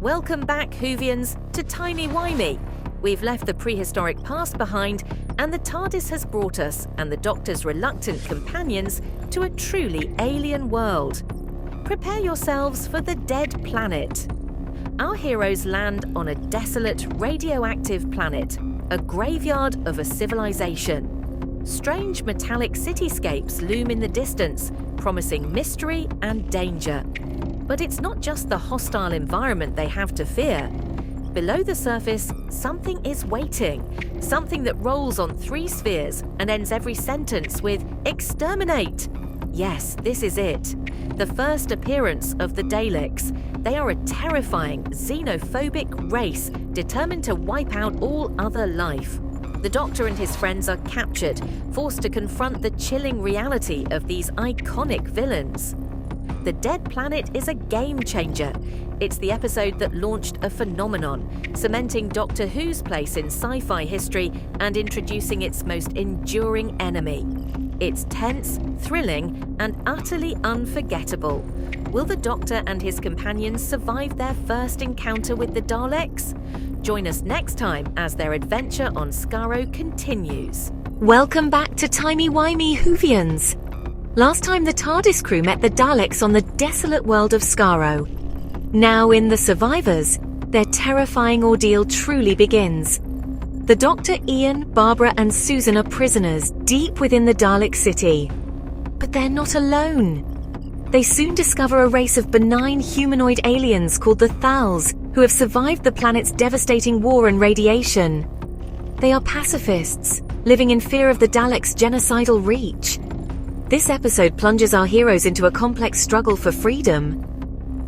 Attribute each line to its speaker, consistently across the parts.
Speaker 1: Welcome back, Whovians, to TimeyWimey. We've left the prehistoric past behind, and the TARDIS has brought us and the Doctor's reluctant companions to a truly alien world. Prepare yourselves for the dead planet. Our heroes land on a desolate, radioactive planet, a graveyard of a civilization. Strange metallic cityscapes loom in the distance, promising mystery and danger. But it's not just the hostile environment they have to fear. Below the surface, something is waiting. Something that rolls on 3 spheres and ends every sentence with "exterminate." Yes, this is it. The first appearance of the Daleks. They are a terrifying, xenophobic race determined to wipe out all other life. The Doctor and his friends are captured, forced to confront the chilling reality of these iconic villains. The Dead Planet is a game changer. It's the episode that launched a phenomenon, cementing Doctor Who's place in sci-fi history and introducing its most enduring enemy. It's tense, thrilling, and utterly unforgettable. Will the Doctor and his companions survive their first encounter with the Daleks? Join us next time as their adventure on Skaro continues.
Speaker 2: Welcome back to TimeyWimey, Whovians. Last time the TARDIS crew met the Daleks on the desolate world of Skaro. Now in The Survivors, their terrifying ordeal truly begins. The Doctor, Ian, Barbara and Susan are prisoners deep within the Dalek city. But they're not alone. They soon discover a race of benign humanoid aliens called the Thals, who have survived the planet's devastating war and radiation. They are pacifists, living in fear of the Daleks' genocidal reach. This episode plunges our heroes into a complex struggle for freedom.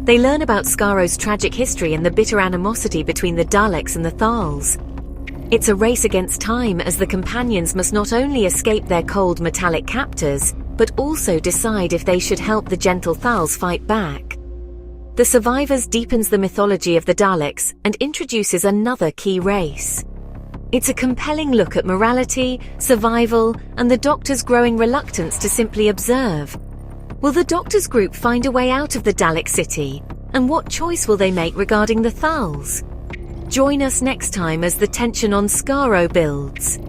Speaker 2: They learn about Skaro's tragic history and the bitter animosity between the Daleks and the Thals. It's a race against time, as the companions must not only escape their cold metallic captors, but also decide if they should help the gentle Thals fight back. The Survivors deepens the mythology of the Daleks and introduces another key race. It's a compelling look at morality, survival, and the Doctor's growing reluctance to simply observe. Will the Doctor's group find a way out of the Dalek city? And what choice will they make regarding the Thals? Join us next time as the tension on Skaro builds.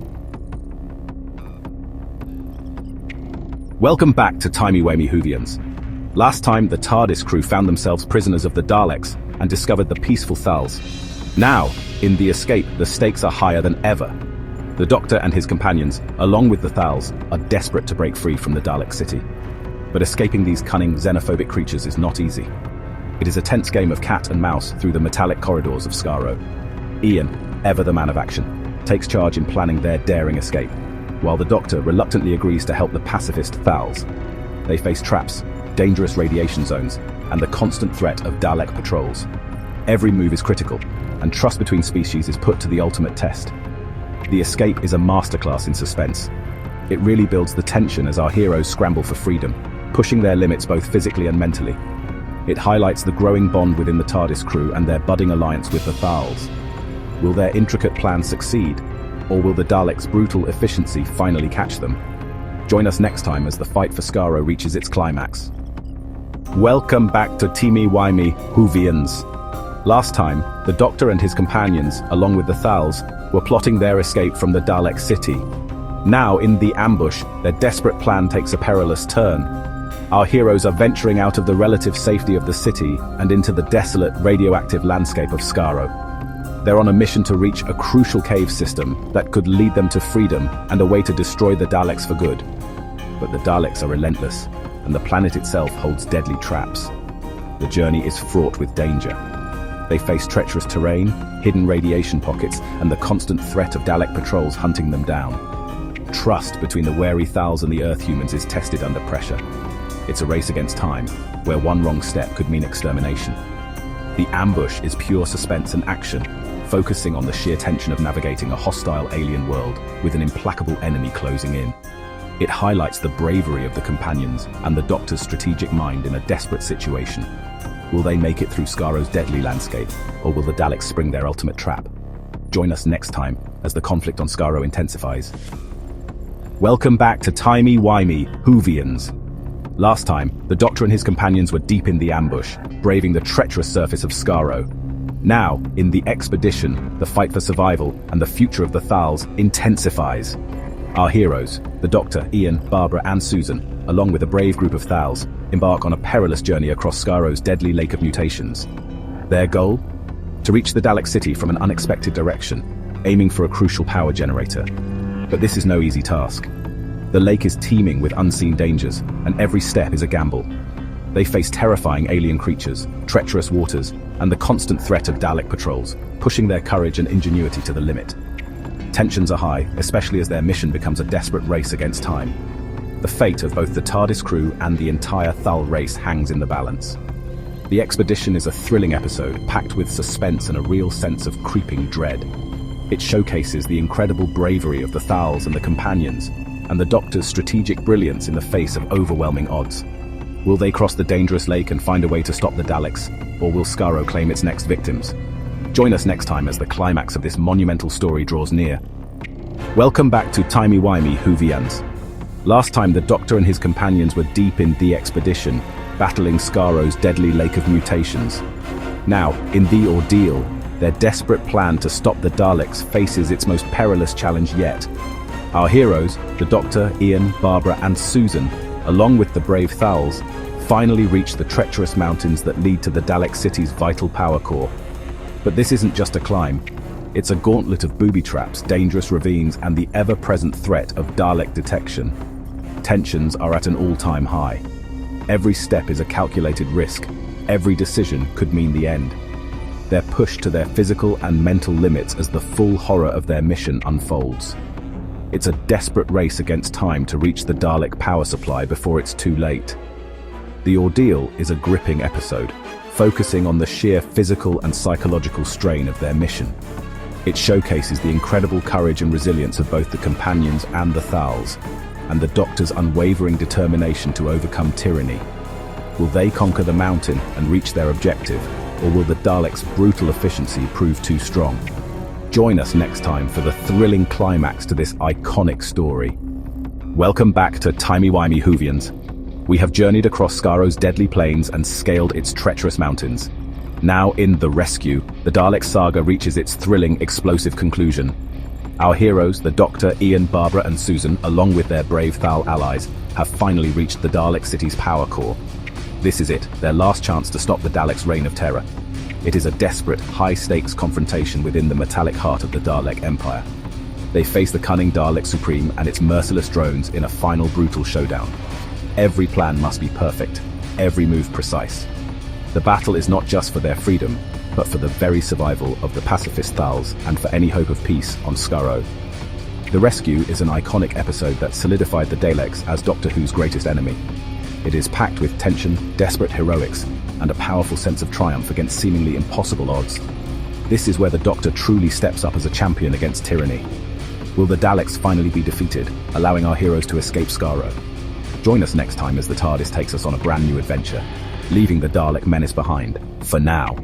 Speaker 3: Welcome back to TimeyWimey, Whovians. Last time, the TARDIS crew found themselves prisoners of the Daleks and discovered the peaceful Thals. Now, in the escape, the stakes are higher than ever. The Doctor and his companions, along with the Thals, are desperate to break free from the Dalek city. But escaping these cunning, xenophobic creatures is not easy. It is a tense game of cat and mouse through the metallic corridors of Skaro. Ian, ever the man of action, takes charge in planning their daring escape, while the Doctor reluctantly agrees to help the pacifist Thals. They face traps, dangerous radiation zones, and the constant threat of Dalek patrols. Every move is critical, and trust between species is put to the ultimate test. The escape is a masterclass in suspense. It really builds the tension as our heroes scramble for freedom, pushing their limits both physically and mentally. It highlights the growing bond within the TARDIS crew and their budding alliance with the Thals. Will their intricate plans succeed, or will the Daleks' brutal efficiency finally catch them? Join us next time as the fight for Skaro reaches its climax. Welcome back to TimeyWimey, Whovians. Last time, the Doctor and his companions, along with the Thals, were plotting their escape from the Dalek city. Now, in the ambush, their desperate plan takes a perilous turn. Our heroes are venturing out of the relative safety of the city and into the desolate, radioactive landscape of Skaro. They're on a mission to reach a crucial cave system that could lead them to freedom and a way to destroy the Daleks for good. But the Daleks are relentless, and the planet itself holds deadly traps. The journey is fraught with danger. They face treacherous terrain, hidden radiation pockets, and the constant threat of Dalek patrols hunting them down. Trust between the wary Thals and the Earth humans is tested under pressure. It's a race against time, where one wrong step could mean extermination. The ambush is pure suspense and action, focusing on the sheer tension of navigating a hostile alien world with an implacable enemy closing in. It highlights the bravery of the companions and the Doctor's strategic mind in a desperate situation. Will they make it through Skaro's deadly landscape, or will the Daleks spring their ultimate trap? Join us next time as the conflict on Skaro intensifies. Welcome back to TimeyWimey, Whovians. Last time, the Doctor and his companions were deep in the ambush, braving the treacherous surface of Skaro. Now, in the expedition, the fight for survival and the future of the Thals intensifies. Our heroes, the Doctor, Ian, Barbara and Susan, along with a brave group of Thals, embark on a perilous journey across Skaro's deadly lake of mutations. Their goal? To reach the Dalek city from an unexpected direction, aiming for a crucial power generator. But this is no easy task. The lake is teeming with unseen dangers, and every step is a gamble. They face terrifying alien creatures, treacherous waters, and the constant threat of Dalek patrols, pushing their courage and ingenuity to the limit. Tensions are high, especially as their mission becomes a desperate race against time. The fate of both the TARDIS crew and the entire Thal race hangs in the balance. The expedition is a thrilling episode, packed with suspense and a real sense of creeping dread. It showcases the incredible bravery of the Thals and the companions, and the Doctor's strategic brilliance in the face of overwhelming odds. Will they cross the dangerous lake and find a way to stop the Daleks, or will Skaro claim its next victims? Join us next time as the climax of this monumental story draws near. Welcome back to TimeyWimey Whovians. Last time the Doctor and his companions were deep in the expedition, battling Skaro's deadly lake of mutations. Now, in the ordeal, their desperate plan to stop the Daleks faces its most perilous challenge yet. Our heroes, the Doctor, Ian, Barbara and Susan, along with the brave Thals, finally reach the treacherous mountains that lead to the Dalek city's vital power core. But this isn't just a climb. It's a gauntlet of booby traps, dangerous ravines and the ever-present threat of Dalek detection. Tensions are at an all-time high. Every step is a calculated risk. Every decision could mean the end. They're pushed to their physical and mental limits as the full horror of their mission unfolds. It's a desperate race against time to reach the Dalek power supply before it's too late. The ordeal is a gripping episode, focusing on the sheer physical and psychological strain of their mission. It showcases the incredible courage and resilience of both the companions and the Thals, and the Doctor's unwavering determination to overcome tyranny. Will they conquer the mountain and reach their objective, or will the Daleks' brutal efficiency prove too strong? Join us next time for the thrilling climax to this iconic story. Welcome back to TimeyWimey Whovians. We have journeyed across Skaro's deadly plains and scaled its treacherous mountains. Now in The Rescue, the Dalek saga reaches its thrilling, explosive conclusion. Our heroes, the Doctor, Ian, Barbara and Susan, along with their brave Thal allies, have finally reached the Dalek city's power core. This is it, their last chance to stop the Daleks' reign of terror. It is a desperate, high-stakes confrontation within the metallic heart of the Dalek Empire. They face the cunning Dalek Supreme and its merciless drones in a final brutal showdown. Every plan must be perfect, every move precise. The battle is not just for their freedom, but for the very survival of the pacifist Thals and for any hope of peace on Skaro. The Rescue is an iconic episode that solidified the Daleks as Doctor Who's greatest enemy. It is packed with tension, desperate heroics, and a powerful sense of triumph against seemingly impossible odds. This is where the Doctor truly steps up as a champion against tyranny. Will the Daleks finally be defeated, allowing our heroes to escape Skaro? Join us next time as the TARDIS takes us on a brand new adventure, leaving the Dalek menace behind, for now.